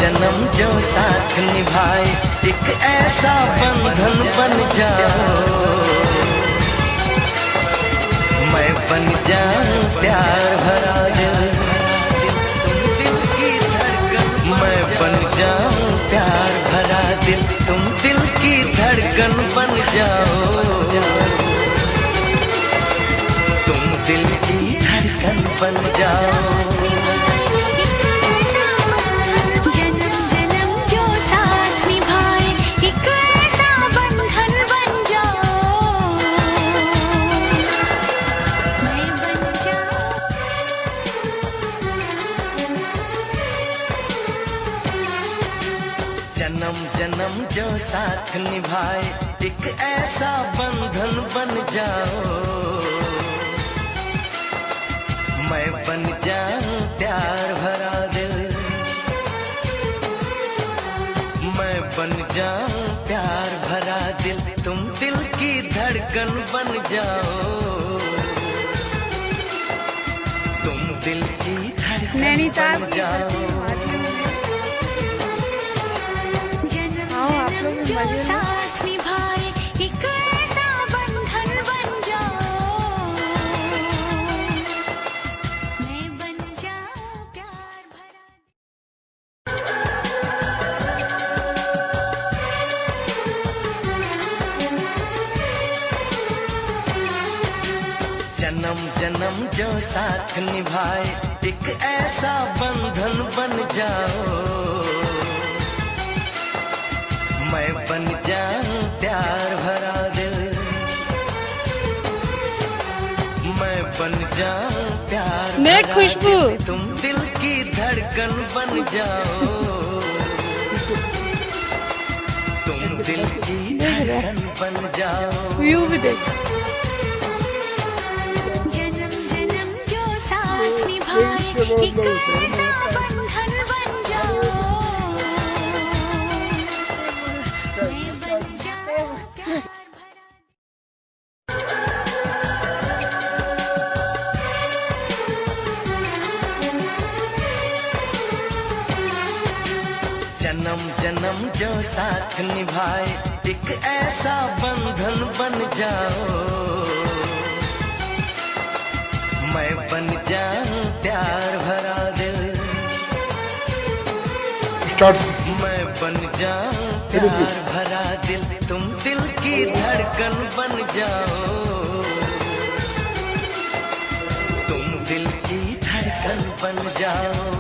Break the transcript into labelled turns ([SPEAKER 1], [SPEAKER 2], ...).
[SPEAKER 1] जन्म जो साथ निभाए, एक ऐसा बंधन बन जाओ। मैं बन जाऊं प्यार भरा दिल, तुम दिल की धड़कन। मैं बन जाऊं प्यार भरा दिल, तुम दिल की धड़कन बन जाओ। तुम दिल की धड़कन बन जाओ। जन्म जन्म जो साथ निभाए, एक ऐसा बंधन बन जाओ। मैं बन जाऊं प्यार भरा दिल, मैं बन जाऊं प्यार भरा दिल, तुम दिल की धड़कन बन जाओ। तुम दिल की धड़कन बन जाओ।
[SPEAKER 2] जो साथ निभाए, एक ऐसा बंधन बन जाओ। मैं बन जाऊं प्यार भरा।
[SPEAKER 1] जन्म जन्म जो साथ निभाए, एक ऐसा बंधन बन जाओ। मैं बन जाऊं प्यार भरा दिल, मैं बन जाऊं प्यार भरा
[SPEAKER 3] खुशबू
[SPEAKER 1] दिल, तुम दिल की धड़कन बन जाओ। तुम दिल की धड़कन बन जाओ।
[SPEAKER 3] व्यू भी देख।
[SPEAKER 2] जन्म जन्म जो साथ निभाए, एक ऐसा बंधन बन जाओ।
[SPEAKER 1] जन्म जन्म जो साथ निभाए, एक ऐसा बंधन बन जाओ। मैं बन जाऊं प्यार भरा दिल, मैं बन जाऊं प्यार भरा दिल, तुम दिल की धड़कन बन जाओ। तुम दिल की धड़कन बन जाओ।